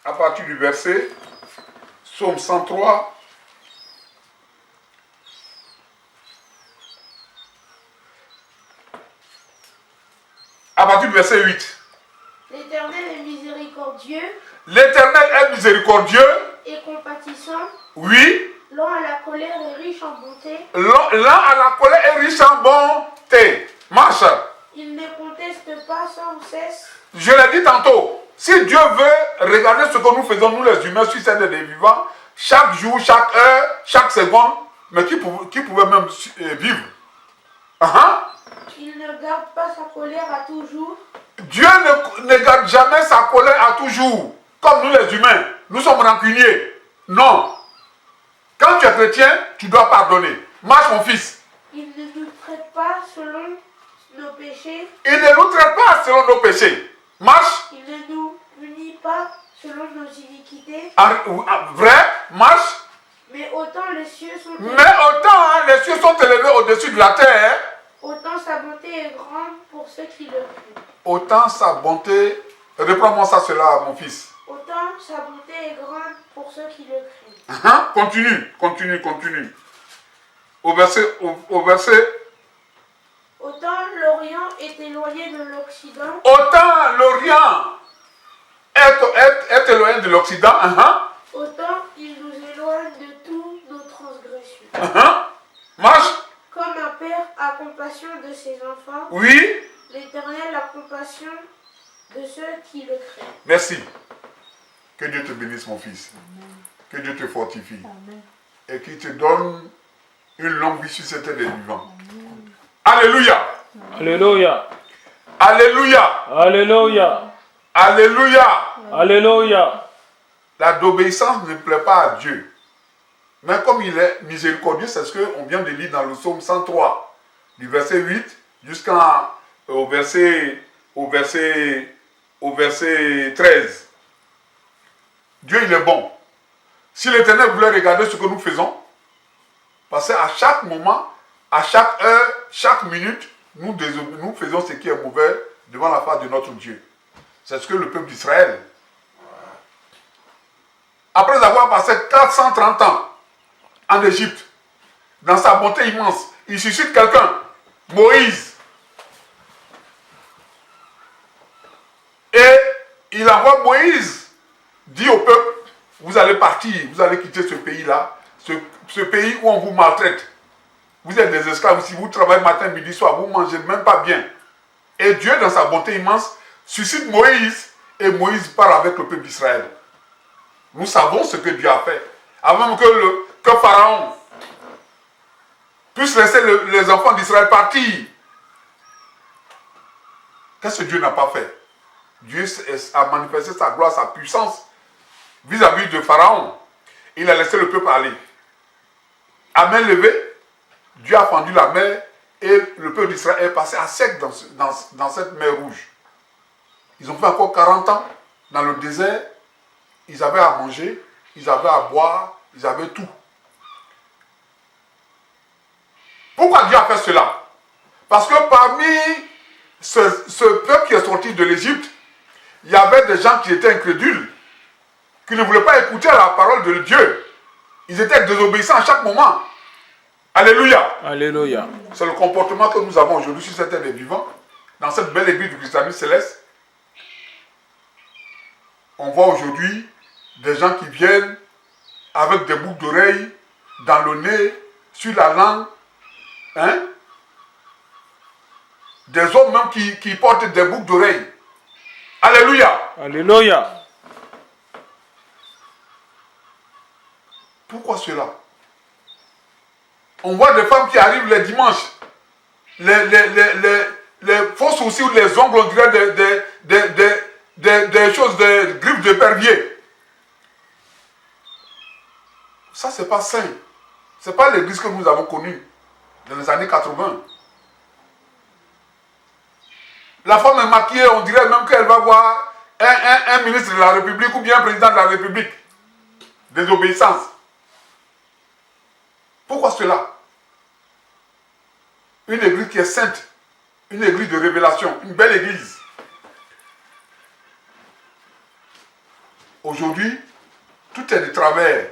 à partir du verset, Psaume 103, à partir du verset 8. L'Éternel est miséricordieux. L'Éternel est miséricordieux. Et compatissant. Oui. Lent à la colère et riche en bonté. Lent à la colère et riche en bonté. Marche. Il ne conteste pas sans cesse. Je l'ai dit tantôt. Si Dieu veut regarder ce que nous faisons, nous les humains, sur cette terre des vivants, chaque jour, chaque heure, chaque seconde, mais qui pouvait même vivre? Il ne garde pas sa colère à toujours. Dieu ne garde jamais sa colère à toujours. Comme nous les humains, nous sommes rancuniers. Non. Quand tu es chrétien, tu dois pardonner. Marche mon fils. Il ne nous traite pas selon nos péchés. Il ne nous traite pas selon nos péchés. Marche. Il ne nous punit pas selon nos iniquités. Vrai, marche. Mais autant les cieux sont élevés. Mais autant les cieux sont élevés au-dessus de la terre. Autant sa bonté est grande pour ceux qui le craignent. Autant sa bonté. Reprends-moi ça, cela, mon fils. Autant sa bonté est grande pour ceux qui le craignent. Continue. Au verset. Autant l'Orient est éloigné de l'Occident. Autant l'Orient est éloigné de l'Occident. Autant il nous éloigne de toutes nos transgressions. Marche. Comme un père a compassion de ses enfants. Oui. L'Éternel a compassion de ceux qui le craignent. Merci. Que Dieu te bénisse, mon fils. Amen. Que Dieu te fortifie. Amen. Et qu'il te donne une longue vie sur cette terre des vivants. Amen. Alléluia. Alléluia. Alléluia. Alléluia. Alléluia. Alléluia. La d'obéissance ne plaît pas à Dieu. Mais comme il est miséricordieux, c'est ce qu'on vient de lire dans le psaume 103, du verset 8 jusqu'au verset 13. Dieu, il est bon. Si l'Éternel voulait regarder ce que nous faisons, parce qu'à chaque moment, à chaque heure, chaque minute, nous faisons ce qui est mauvais devant la face de notre Dieu. C'est ce que le peuple d'Israël, après avoir passé 430 ans en Égypte, dans sa bonté immense, il suscite quelqu'un, Moïse. Et il envoie Moïse, dit au peuple, vous allez partir, vous allez quitter ce pays-là, ce pays où on vous maltraite. Vous êtes des esclaves, si vous travaillez matin, midi, soir, vous ne mangez même pas bien. Et Dieu, dans sa bonté immense, suscite Moïse, et Moïse part avec le peuple d'Israël. Nous savons ce que Dieu a fait. Avant que Pharaon puisse laisser les enfants d'Israël partir. Qu'est-ce que Dieu n'a pas fait? Dieu a manifesté sa gloire, sa puissance vis-à-vis de Pharaon. Il a laissé le peuple aller. À main levée, Dieu a fendu la mer et le peuple d'Israël est passé à sec dans cette mer rouge. Ils ont fait encore 40 ans dans le désert. Ils avaient à manger, ils avaient à boire, ils avaient tout. Pourquoi Dieu a fait cela? Parce que parmi ce peuple qui est sorti de l'Égypte, il y avait des gens qui étaient incrédules, qui ne voulaient pas écouter la parole de Dieu. Ils étaient désobéissants à chaque moment. Alléluia. Alléluia. C'est le comportement que nous avons aujourd'hui sur cette terre des vivants, dans cette belle église du christianisme céleste. On voit aujourd'hui des gens qui viennent avec des boucles d'oreilles, dans le nez, sur la langue. Des hommes même qui portent des boucles d'oreilles. Alléluia. Alléluia. Pourquoi cela? On voit des femmes qui arrivent les dimanches. Les faux sourcils ou les ongles, on dirait des choses, des griffes de pervier. Ça, c'est pas sain. C'est pas l'église que nous avons connue dans les années 80. La femme est maquillée, on dirait même qu'elle va voir un ministre de la République ou bien un président de la République. Désobéissance. Pourquoi cela? Une église qui est sainte, une église de révélation, une belle église. aujourd'hui, tout est de travers.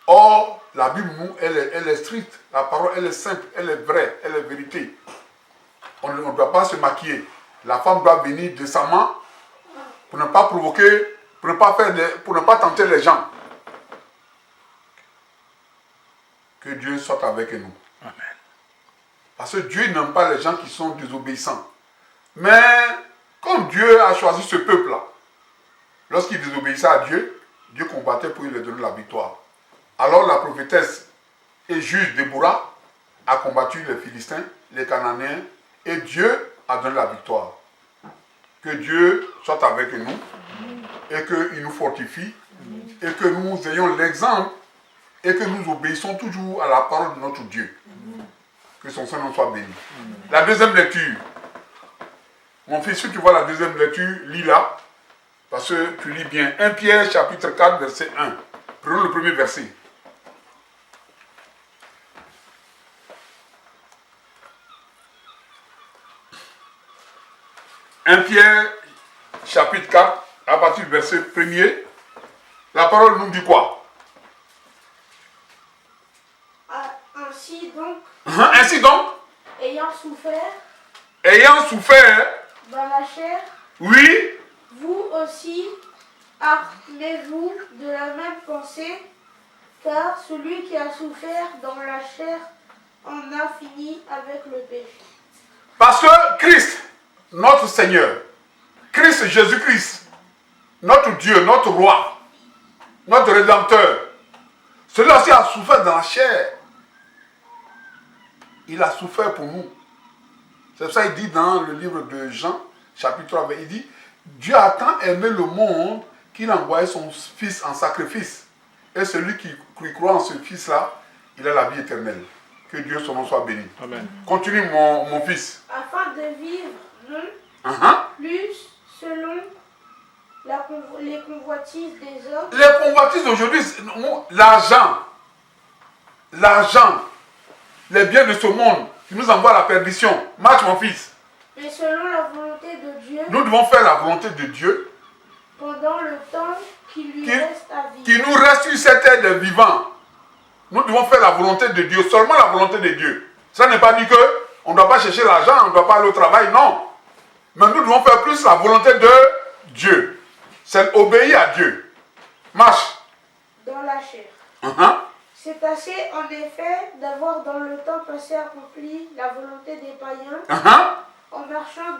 Or, la Bible, nous, elle est stricte. La parole, elle est simple, elle est vraie, elle est vérité. On ne doit pas se maquiller. La femme doit venir décemment pour ne pas provoquer, pour ne pas tenter les gens. Que Dieu soit avec nous. Amen. Parce que Dieu n'aime pas les gens qui sont désobéissants. Mais comme Dieu a choisi ce peuple-là, lorsqu'il désobéissait à Dieu, Dieu combattait pour lui donner la victoire. Alors la prophétesse et juge Déborah a combattu les Philistins, les Cananéens, et Dieu a donné la victoire. Que Dieu soit avec nous et qu'il nous fortifie et que nous ayons l'exemple et que nous obéissons toujours à la parole de notre Dieu. Que son Saint-Nom soit béni. La deuxième lecture. Mon fils, si tu vois la deuxième lecture, lis-la. Parce que tu lis bien. 1 Pierre chapitre 4, verset 1. Prenons le premier verset. 1 Pierre chapitre 4, à partir du verset 1er. La parole nous dit quoi? Ainsi donc, ayant souffert dans la chair, oui, vous aussi armez-vous de la même pensée, car celui qui a souffert dans la chair en a fini avec le péché. parce que Christ, notre Seigneur, Christ Jésus-Christ, notre Dieu, notre roi, notre Rédempteur, celui-là aussi a souffert dans la chair. Il a souffert pour nous. C'est ça qu'il dit dans le livre de Jean, chapitre 3, il dit, Dieu a tant aimé le monde qu'il a envoyé son Fils en sacrifice. Et celui qui croit en ce Fils-là, il a la vie éternelle. Que Dieu son nom soit béni. Amen. Continue mon fils. Afin de vivre, non plus selon les convoitises des hommes. Les convoitises d'aujourd'hui, l'argent, les biens de ce monde qui nous envoient à la perdition. Marche mon fils. Mais selon la volonté de Dieu, Nous devons faire la volonté de Dieu pendant le temps qui lui reste à vivre. qui nous reste sur cette terre des vivants. Nous devons faire la volonté de Dieu, seulement la volonté de Dieu. Ça n'est pas dit qu'on ne doit pas chercher l'argent, on ne doit pas aller au travail, non. Mais nous devons faire plus la volonté de Dieu. C'est obéir à Dieu. Marche. Dans la chair. Uh-huh. C'est assez, en effet, d'avoir dans le temps passé accompli la volonté des païens, Uh-huh. en marchant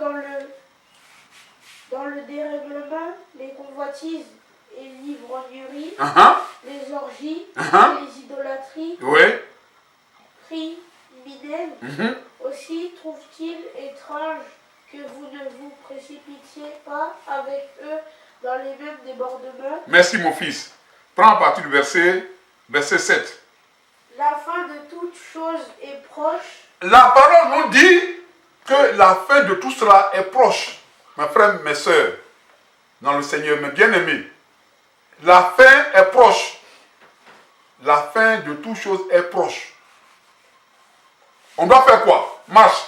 dans le dérèglement, les convoitises et l'ivrognerie, Uh-huh. les orgies, Uh-huh. les idolâtries, Oui. criminels. Uh-huh. Aussi trouve-t-il étrange que vous ne vous précipitiez pas avec eux dans les mêmes débordements. Merci mon fils. Prends à partir du verset 7. La fin de toute chose est proche. La parole nous dit que la fin de tout cela est proche. Mes frères, mes soeurs, dans le Seigneur, mes bien-aimés. La fin est proche. La fin de toute chose est proche. On doit faire quoi? Marche.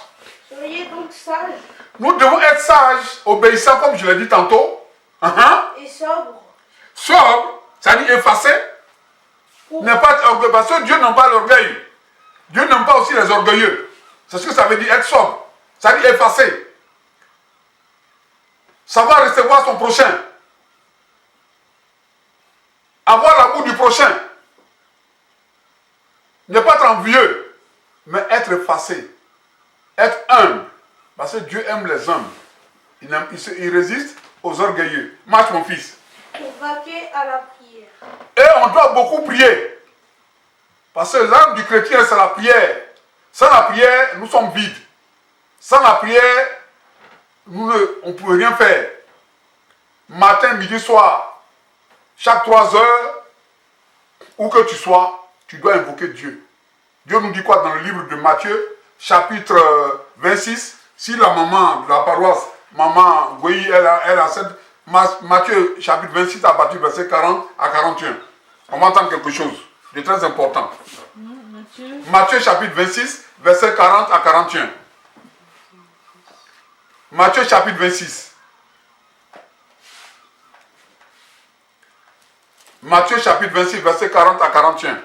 Soyez donc sages Nous devons être sages, obéissants, comme je l'ai dit tantôt. Uh-huh. et sobres. Sobre, ça dit effacer. N'est pas orgueilleux, parce que Dieu n'aime pas l'orgueil. Dieu n'aime pas aussi les orgueilleux. C'est ce que ça veut dire être sobre. Ça dit effacer. Savoir recevoir son prochain. Avoir l'amour du prochain. Ne pas être envieux, mais être effacé. Être humble. Parce que Dieu aime les humbles. Il résiste aux orgueilleux. Marche mon fils. Pour vaquer à la prière. Et on doit beaucoup prier. Parce que l'âme du chrétien, c'est la prière. Sans la prière, nous sommes vides. Sans la prière, on ne peut rien faire. Matin, midi, soir, chaque 3 heures, où que tu sois, tu dois invoquer Dieu. Dieu nous dit quoi dans le livre de Matthieu, chapitre 26. Si la maman de la paroisse, maman Goyi, elle a cette... Matthieu, chapitre 26, à partir du verset 40 à 41. On va entendre quelque chose de très important. Matthieu, chapitre 26, verset 40 à 41. Matthieu, chapitre 26. Matthieu chapitre 26, verset 40 à 41.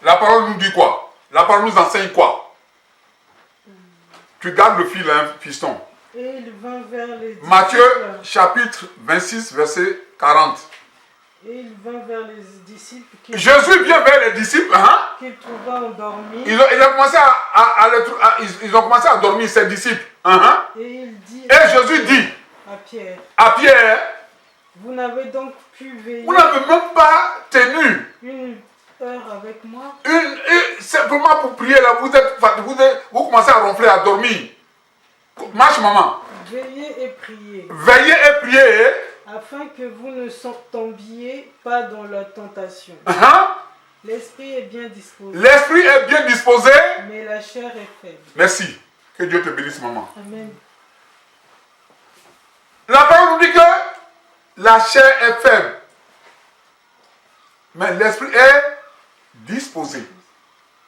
La parole nous dit quoi? La parole nous enseigne quoi? Tu gardes le fil, hein, fiston. Et il vint vers les disciples. Matthieu chapitre 26, verset 40. Et il vint vers les disciples Jésus vient vers les disciples, hein? qu'il trouva endormis. Ils ont commencé à dormir, ses disciples. Hein? Et il dit Et Jésus dit à Pierre, vous vous n'avez donc pu veiller n'avez même pas tenu une heure avec moi? simplement pour prier là, vous commencez à ronfler, à dormir. Marche maman. Veillez et priez, Veillez et priez. afin que vous ne tombiez pas dans la tentation. Hein? L'esprit est bien disposé, L'esprit est bien disposé. mais la chair est faible. Merci. Que Dieu te bénisse maman. Amen. La parole nous dit que la chair est faible. Mais l'esprit est disposé.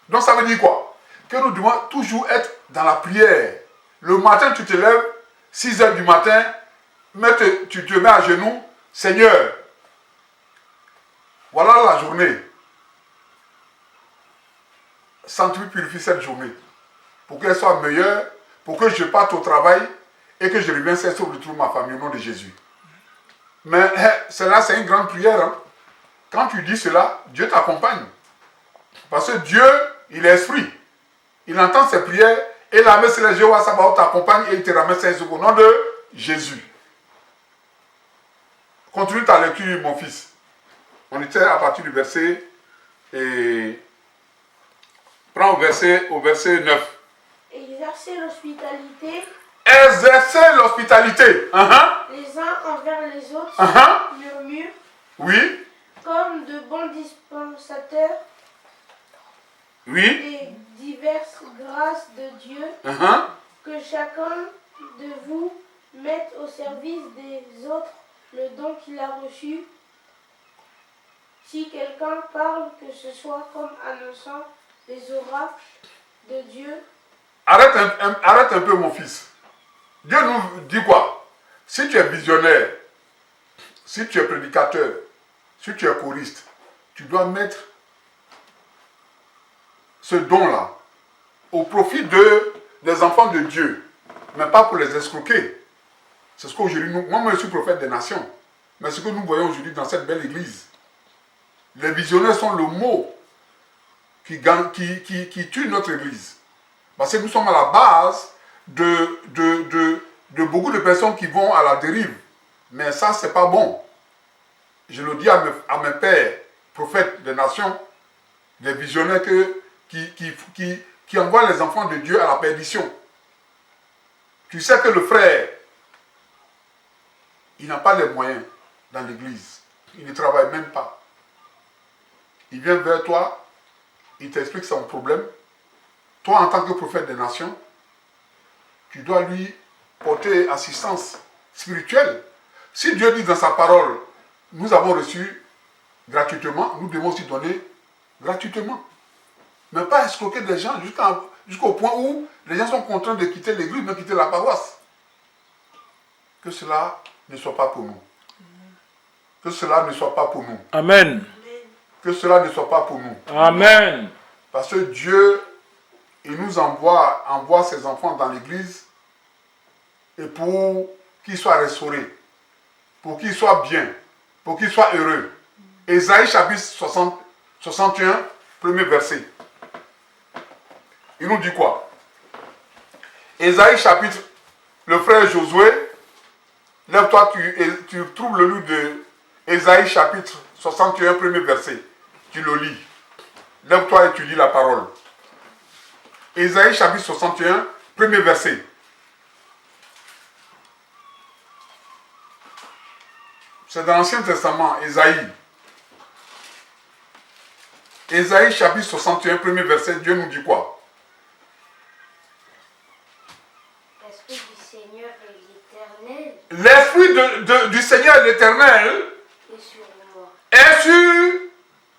Donc ça veut dire quoi? Que nous devons toujours être dans la prière. Le matin, tu te lèves, 6 heures du matin, tu te mets à genoux. Seigneur, voilà la journée. Sanctifie, purifie cette journée. Pour qu'elle soit meilleure, pour que je parte au travail et que je revienne sur le trou de ma famille au nom de Jésus. Mais cela, c'est une grande prière. Hein? Quand tu dis cela, Dieu t'accompagne. Parce que Dieu, il est esprit. Il entend ses prières et l'armée céleste Jéhovah Sabaoth t'accompagne et il te ramène ses secours au nom de Jésus. Continue ta lecture, mon fils. On était à partir du verset. Prends au verset 9. Exercer l'hospitalité Exercer l'hospitalité. les uns envers les autres, murmure, Oui. comme de bons dispensateurs Oui. des diverses grâces de Dieu, que chacun de vous mette au service des autres le don qu'il a reçu. Si quelqu'un parle, que ce soit comme annonçant les oracles de Dieu. Arrête un peu, mon fils. Dieu nous dit quoi? Si tu es visionnaire, si tu es prédicateur, si tu es choriste, tu dois mettre ce don-là au profit des enfants de Dieu, mais pas pour les escroquer. C'est ce qu'aujourd'hui, moi je suis prophète des nations, mais ce que nous voyons aujourd'hui dans cette belle église, les visionnaires sont le mot qui tue notre église. Parce que nous sommes à la base de beaucoup de personnes qui vont à la dérive. Mais ça, c'est pas bon. Je le dis à mes pères, prophètes des nations, des visionnaires qui envoient les enfants de Dieu à la perdition. Tu sais que le frère, il n'a pas les moyens dans l'église. Il ne travaille même pas. Il vient vers toi, il t'explique son problème. Toi, en tant que prophète des nations, tu dois lui porter assistance spirituelle. Si Dieu dit dans sa parole, nous avons reçu gratuitement, nous devons aussi donner gratuitement. Mais pas escroquer des gens jusqu'au point où les gens sont contraints de quitter l'église, de quitter la paroisse. Que cela ne soit pas pour nous. Que cela ne soit pas pour nous. Amen. Que cela ne soit pas pour nous. Amen. Parce que Dieu, il nous envoie ses enfants dans l'église et pour qu'ils soient restaurés, pour qu'ils soient bien, pour qu'ils soient heureux. Ésaïe chapitre 61, premier verset. Il nous dit quoi? Ésaïe chapitre, le frère Josué, lève-toi, tu trouves le livre de Ésaïe chapitre 61, premier verset. Tu le lis. Lève-toi et tu lis la parole. Ésaïe chapitre 61, premier verset. C'est dans l'Ancien Testament, Ésaïe. Ésaïe chapitre 61, premier verset, Dieu nous dit quoi? L'Esprit du Seigneur et l'Éternel L'Esprit du Seigneur et l'Éternel est sur moi. est sur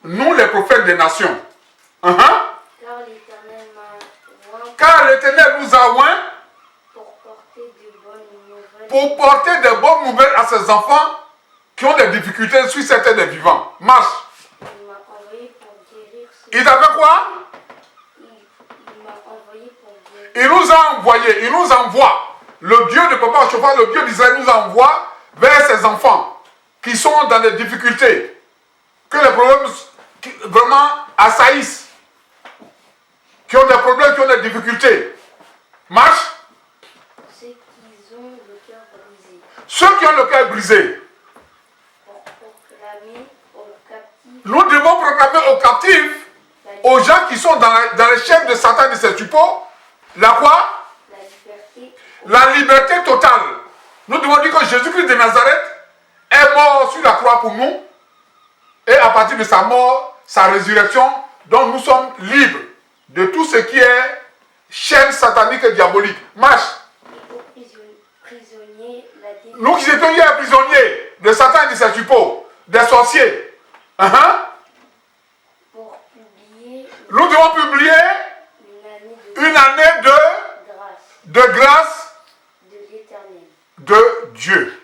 nous les prophètes des nations. Car l'Éternel m'a oint Car l'Éternel nous a oints pour porter de bonnes nouvelles. pour porter des bonnes nouvelles à ses enfants qui ont des difficultés sur cette terre des vivants. Marche. Il t'a fait quoi? Il m'a envoyé pour dire Il nous a envoyé, il nous envoie. Le Dieu de Papa Chauffard, le Dieu d'Israël nous envoie vers ses enfants qui sont dans des difficultés, que les problèmes vraiment assaillissent, qui ont des problèmes, qui ont des difficultés. Marche. ceux qui ont le cœur brisé, Ceux qui ont le cœur brisé, pour proclamer aux captifs nous devons proclamer aux captifs, aux gens qui sont dans les chaînes de Satan et de ses suppôts, la quoi? la liberté, La liberté totale. Nous devons dire que Jésus-Christ de Nazareth est mort sur la croix pour nous. Et à partir de sa mort, sa résurrection, donc nous sommes libres de tout ce qui est chaîne satanique et diabolique. Marche. et aux prisonniers la délivrance. Nous qui étions hier prisonniers de Satan et de ses suppôts, des sorciers. Pour publier Nous devons publier une année de une année de grâce de l'Éternel de Dieu.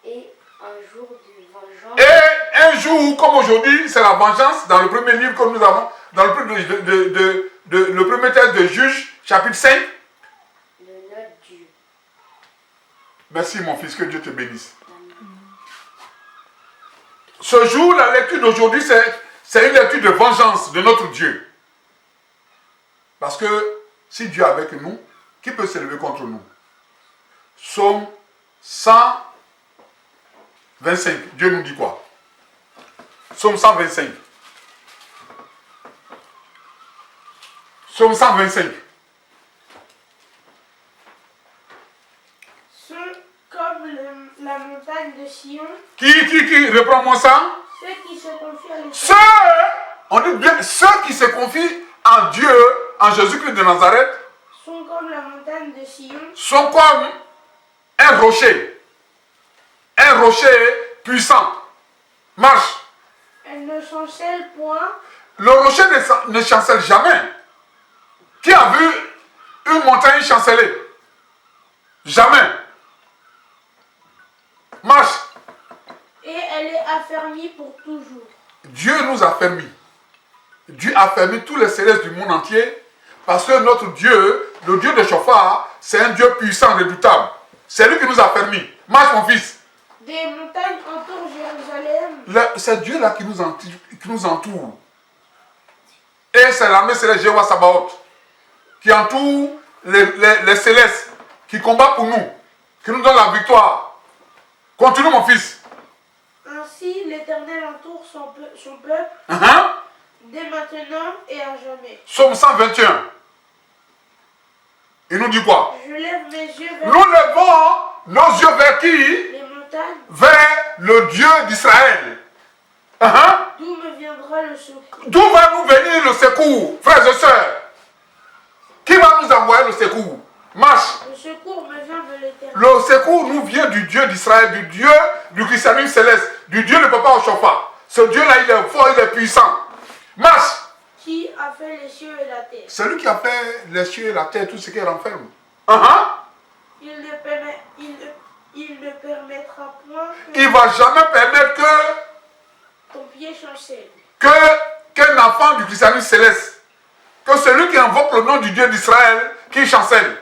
et un jour de vengeance Et un jour, comme aujourd'hui, c'est la vengeance, dans le premier livre que nous avons, dans le premier texte de Juge, chapitre 5. de notre Dieu. Merci mon fils, que Dieu te bénisse. Ce jour, la lecture d'aujourd'hui, c'est une lecture de vengeance de notre Dieu. Parce que si Dieu est avec nous, qui peut s'élever contre nous? Psaume 125. Dieu nous dit quoi? Psaume 125. Psaume 125. Sont comme la montagne de Sion, Qui reprends-moi ça? ceux qui se confient à l'Éternel. Ceux, on dit bien, ceux qui se confient en Dieu, en Jésus-Christ de Nazareth, Sont comme la montagne de Sion, sont comme un rocher puissant. Marche. elles ne chancellent point, Le rocher ne chancelle jamais. Qui a vu une montagne chanceler? Jamais. Marche. et elle est affermie pour toujours. Dieu nous a fermis. Dieu a fermé tous les célestes du monde entier parce que notre Dieu, le Dieu de Chauffard, c'est un Dieu puissant, redoutable. C'est lui qui nous a fermis. Marche mon fils. Des montagnes entourent Jérusalem, C'est Dieu là qui nous entoure. Et c'est l'armée céleste Jéhovah Sabaoth qui entoure les célestes, qui combat pour nous, qui nous donne la victoire. Continue mon fils. ainsi l'Éternel entoure son peuple, dès maintenant et à jamais. Psaume 121. Il nous dit quoi? Je lève mes yeux vers Nous levons nos yeux vers qui? les montagnes, Vers le Dieu d'Israël. d'où me viendra le secours. D'où va nous venir le secours, frères et sœurs? Qui va nous envoyer le secours? Marche. Le secours me vient de l'Éternel, Le secours nous vient du Dieu d'Israël, du Dieu du christianisme céleste, du Dieu de Papa au Chauffard. Ce Dieu-là, il est fort, il est puissant. Marche. qui a fait les cieux et la terre. C'est lui qui a fait les cieux et la terre, tout ce qui renferme. Il ne permettra point que Il ne va jamais permettre ton pied chancelle. qu'un enfant du christianisme céleste, que celui qui invoque le nom du Dieu d'Israël, qui chancelle.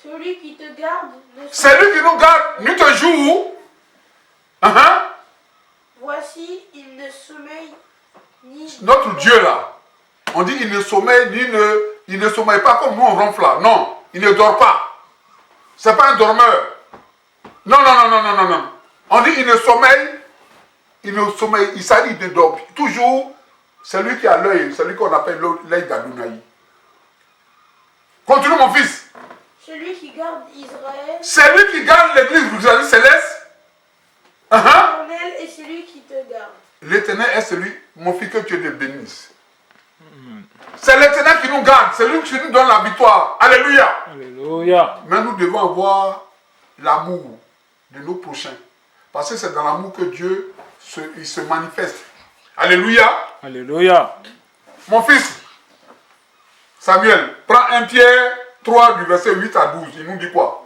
Celui qui te garde ne C'est lui qui nous garde nuit et jour. Voici, il ne sommeille ni Notre Dieu là, on dit il ne sommeille il ne sommeille pas comme nous on ronfle là. Non, il ne dort pas. C'est pas un dormeur. Non. On dit il ne sommeille, il s'allie de dort. Toujours, c'est lui qui a l'œil, c'est lui qu'on appelle l'œil d'Adonai. Continue mon fils. celui qui garde Israël, C'est lui qui garde l'église du Jérusalem céleste. l'Éternel est celui qui te garde. L'Éternel est celui, mon fils, que Dieu te bénisse. C'est l'Éternel qui nous garde, c'est lui qui nous donne la victoire. Alléluia. Alléluia. Mais nous devons avoir l'amour de nos prochains. Parce que c'est dans l'amour que Dieu se manifeste. Alléluia. Alléluia. Mon fils, Samuel, prends 1 Pierre 3 du verset 8 à 12. Il nous dit quoi?